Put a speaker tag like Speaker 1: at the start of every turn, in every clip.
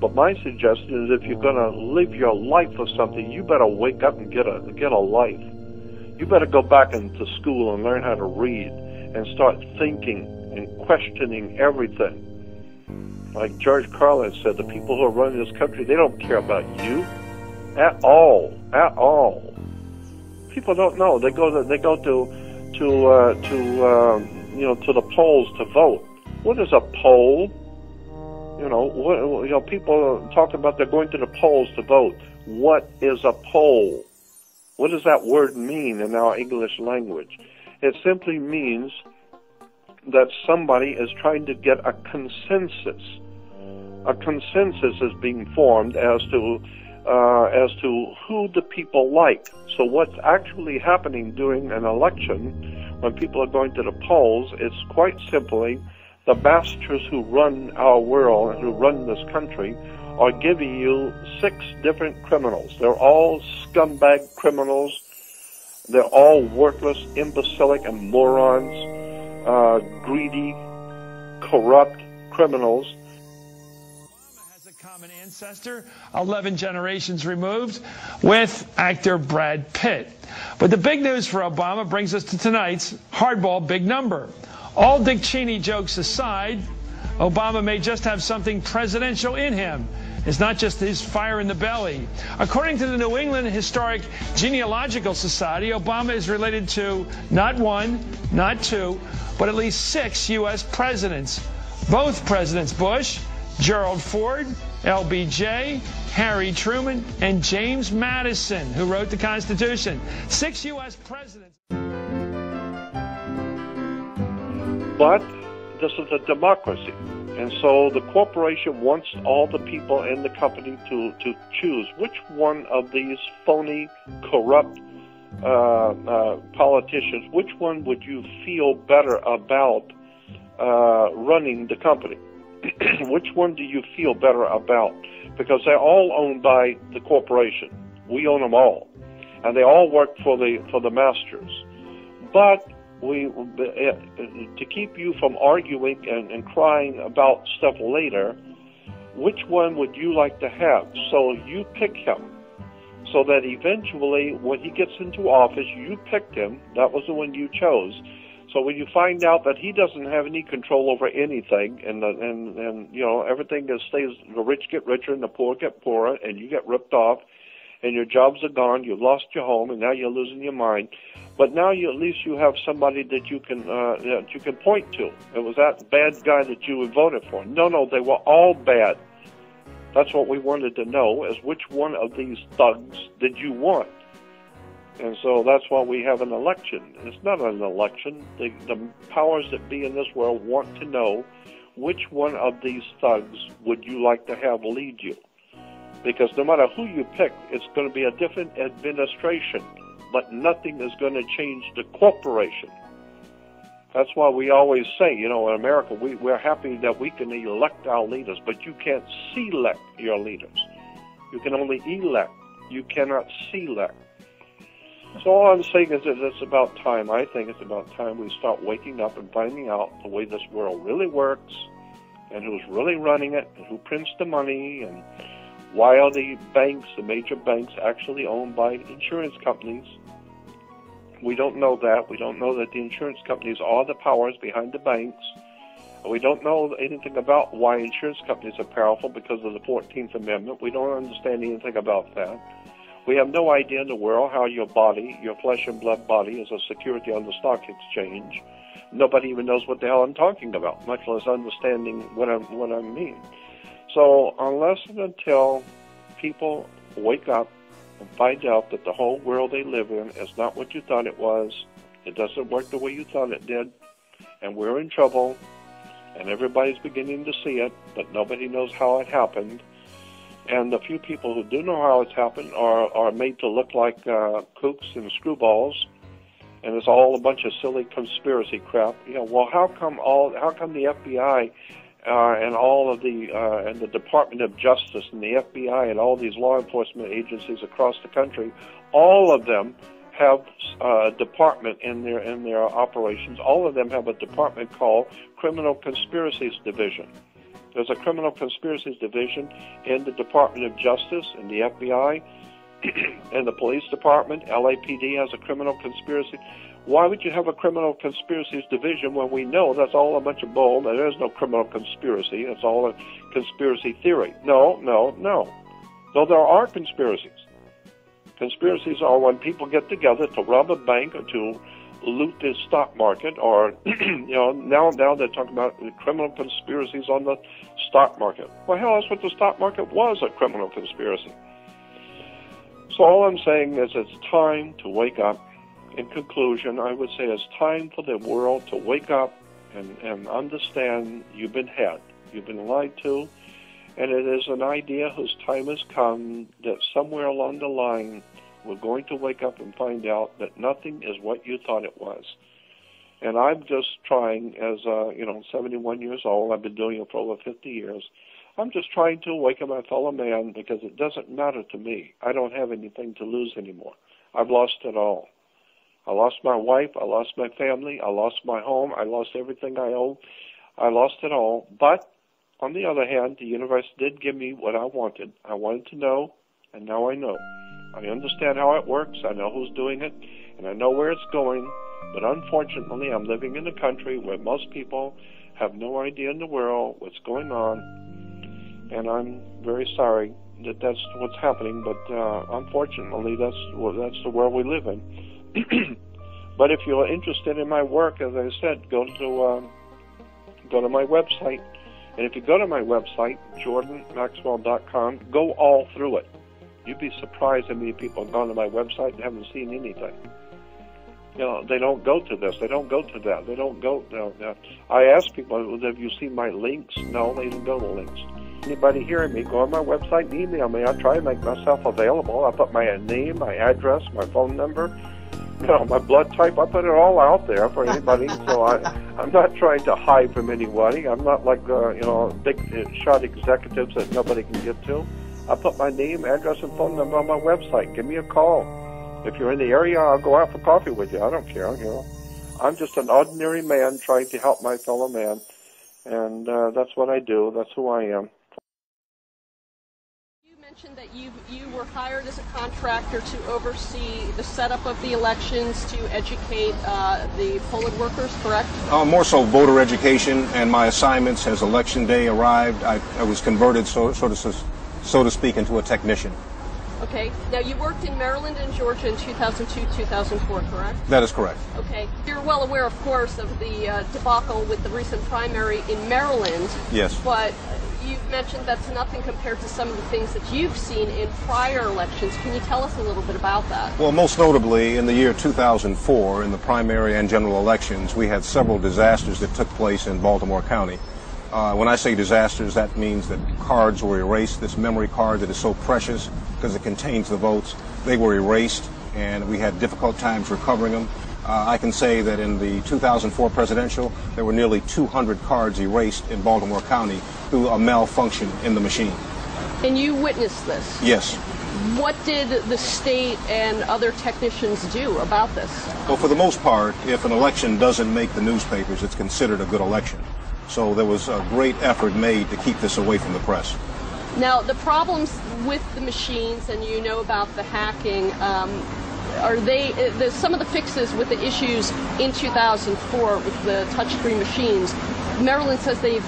Speaker 1: But my suggestion is if you're going to live your life for something, you better wake up and get a life. You better go back into school and learn how to read and start thinking and questioning everything. Like George Carlin said, the people who are running this country, they don't care about you at all, at all. People don't know. They go to the polls to vote. What is a poll? People talk about they're going to the polls to vote. What is a poll? What does that word mean in our English language? It simply means that somebody is trying to get a consensus. A consensus is being formed as to who the people like. So what's actually happening during an election, when people are going to the polls, it's quite simply the masters who run our world and who run this country are giving you 6 different criminals. They're all scumbag criminals. They're all worthless, imbecilic, and morons, greedy, corrupt criminals.
Speaker 2: Obama has a common ancestor, 11 generations removed, with actor Brad Pitt. But the big news for Obama brings us to tonight's hardball big number. All Dick Cheney jokes aside, Obama may just have something presidential in him. It's not just his fire in the belly. According to the New England Historic Genealogical Society, Obama is related to not 1, not 2, but at least 6 U.S. presidents. Both Presidents Bush, Gerald Ford, LBJ, Harry Truman, and James Madison, who wrote the Constitution. 6 U.S. presidents.
Speaker 1: But this is a democracy, and so the corporation wants all the people in the company to choose which one of these phony, corrupt politicians, which one would you feel better about running the company? Which one do you feel better about? Because they're all owned by the corporation. We own them all, and they all work for the masters. But to keep you from arguing and crying about stuff later, which one would you like to have? So you pick him, so that eventually when he gets into office, you picked him. That was the one you chose. So when you find out that he doesn't have any control over anything, and everything stays, the rich get richer and the poor get poorer, and you get ripped off, and your jobs are gone, you've lost your home, and now you're losing your mind. But now at least you have somebody that you can point to. It was that bad guy that you voted for. No, they were all bad. That's what we wanted to know, is which one of these thugs did you want? And so that's why we have an election. It's not an election. The powers that be in this world want to know which one of these thugs would you like to have lead you. Because no matter who you pick, it's going to be a different administration. But nothing is going to change the corporation. That's why we always say, in America, we're happy that we can elect our leaders, but you can't select your leaders. You can only elect. You cannot select. So all I'm saying is that it's about time. I think it's about time we start waking up and finding out the way this world really works, and who's really running it, and who prints the money, and why are the banks, the major banks, actually owned by insurance companies? We don't know that. We don't know that the insurance companies are the powers behind the banks. We don't know anything about why insurance companies are powerful because of the 14th Amendment. We don't understand anything about that. We have no idea in the world how your body, your flesh and blood body, is a security on the stock exchange. Nobody even knows what the hell I'm talking about, much less understanding what I mean. So unless and until people wake up and find out that the whole world they live in is not what you thought it was, it doesn't work the way you thought it did, and we're in trouble, and everybody's beginning to see it, but nobody knows how it happened. And the few people who do know how it's happened are made to look like kooks and screwballs, and it's all a bunch of silly conspiracy crap. Well, how come the FBI and all of and the Department of Justice and the FBI and all these law enforcement agencies across the country, all of them have a department in their operations. All of them have a department called Criminal Conspiracies Division. There's a criminal conspiracies division in the Department of Justice, in the FBI, and the police department. LAPD has a criminal conspiracy. Why would you have a criminal conspiracies division when we know that's all a bunch of bull, and there is no criminal conspiracy? It's all a conspiracy theory. No. So there are conspiracies. Conspiracies are when people get together to rob a bank or to loot the stock market, or now they're talking about criminal conspiracies on the stock market. Well, hell, that's what the stock market was, a criminal conspiracy. So all I'm saying is it's time to wake up. In conclusion, I would say it's time for the world to wake up and understand you've been had, you've been lied to, and it is an idea whose time has come that somewhere along the line we're going to wake up and find out that nothing is what you thought it was. And I'm just trying, as 71 years old, I've been doing it for over 50 years, I'm just trying to awaken my fellow man, because it doesn't matter to me. I don't have anything to lose anymore. I've lost it all. I lost my wife, I lost my family, I lost my home, I lost everything I owned. I lost it all. But on the other hand, the universe did give me what I wanted. I wanted to know, and now I know. I understand how it works, I know who's doing it, and I know where it's going. But unfortunately, I'm living in a country where most people have no idea in the world what's going on. And I'm very sorry that that's what's happening, but unfortunately, that's the world we live in. But if you're interested in my work, as I said, go to my website. And if you go to my website, jordanmaxwell.com, go all through it. You'd be surprised how many people have gone to my website and haven't seen anything. They don't go to this, they don't go to that, they don't go that. I ask people, have you seen my links? No, they didn't go to links. Anybody hearing me, go on my website and email me. I'll try to make myself available. I'll put my name, my address, my phone number, my blood type. I put it all out there for anybody. So I'm not trying to hide from anybody. I'm not like big shot executives that nobody can get to. I put my name, address, and phone number on my website. Give me a call. If you're in the area, I'll go out for coffee with you. I don't care. I'm just an ordinary man trying to help my fellow man, and that's what I do. That's who I am.
Speaker 3: You mentioned that you were hired as a contractor to oversee the setup of the elections, to educate the polling workers, correct?
Speaker 4: More so voter education, and my assignments as election day arrived, I was converted, so to speak, into a technician.
Speaker 3: Okay. Now, you worked in Maryland and Georgia in 2002, 2004, correct?
Speaker 4: That is correct.
Speaker 3: Okay. You're well aware, of course, of the debacle with the recent primary in Maryland.
Speaker 4: Yes.
Speaker 3: But you've mentioned that's nothing compared to some of the things that you've seen in prior elections. Can you tell us a little bit about that?
Speaker 4: Well, most notably, in the year 2004, in the primary and general elections, we had several disasters that took place in Baltimore County. When I say disasters, that means that cards were erased. This memory card that is so precious because it contains the votes, they were erased, and we had difficult times recovering them. I can say that in the 2004 presidential, there were nearly 200 cards erased in Baltimore County through a malfunction in the machine.
Speaker 3: And you witnessed this?
Speaker 4: Yes.
Speaker 3: What did the state and other technicians do about this?
Speaker 4: Well, for the most part, if an election doesn't make the newspapers, it's considered a good election. So there was a great effort made to keep this away from the press.
Speaker 3: Now, the problems with the machines, and you know about the hacking, are some of the fixes with the issues in 2004 with the touchscreen machines? Maryland says they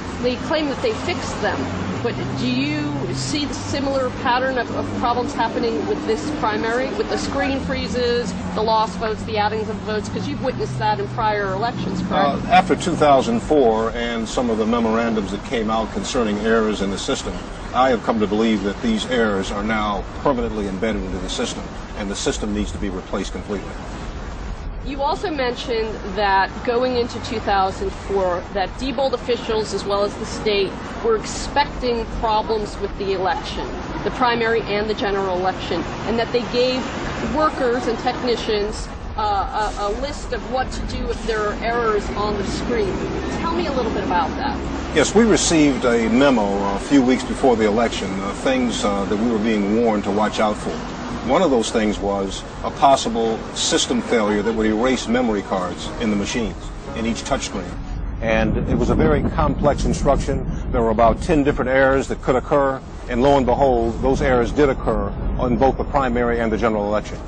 Speaker 3: claim that they fixed them, but do you see the similar pattern of problems happening with this primary, with the screen freezes, the lost votes, the addings of votes? Because you've witnessed that in prior elections, correct?
Speaker 4: After 2004 and some of the memorandums that came out concerning errors in the system, I have come to believe that these errors are now permanently embedded into the system, and the system needs to be replaced completely.
Speaker 3: You also mentioned that going into 2004, that Diebold officials as well as the state were expecting problems with the election, the primary and the general election, and that they gave workers and technicians a list of what to do if there are errors on the screen. Tell me a little bit about that.
Speaker 4: Yes, we received a memo a few weeks before the election, things that we were being warned to watch out for. One of those things was a possible system failure that would erase memory cards in the machines, in each touchscreen. And it was a very complex instruction. There were about 10 different errors that could occur, and lo and behold, those errors did occur on both the primary and the general election.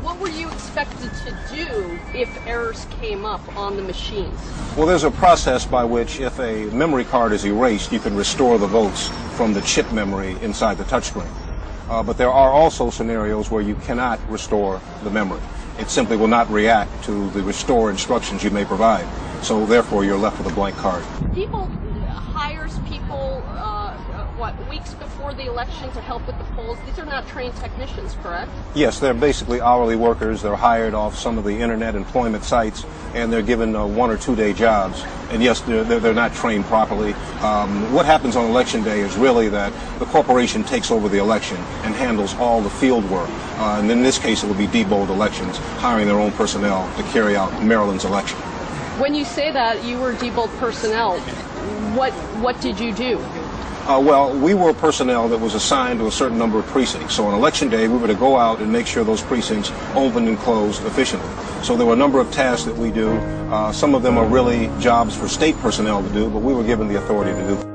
Speaker 3: What were you expected to do if errors came up on the machines?
Speaker 4: Well, there's a process by which if a memory card is erased, you can restore the votes from the chip memory inside the touchscreen. But there are also scenarios where you cannot restore the memory. It simply will not react to the restore instructions you may provide. So therefore, you're left with a blank card.
Speaker 3: People hires people, weeks before the election to help with the polls. These are not trained technicians, correct?
Speaker 4: Yes, they're basically hourly workers. They're hired off some of the internet employment sites, and they're given 1 or 2 day jobs. And yes, they're not trained properly. What happens on election day is really that the corporation takes over the election and handles all the field work. And in this case, it would be Diebold Elections, hiring their own personnel to carry out Maryland's election.
Speaker 3: When you say that you were Diebold personnel, what did you do?
Speaker 4: Well, we were personnel that was assigned to a certain number of precincts. So on election day, we were to go out and make sure those precincts opened and closed efficiently. So there were a number of tasks that we do. Some of them are really jobs for state personnel to do, but we were given the authority to do.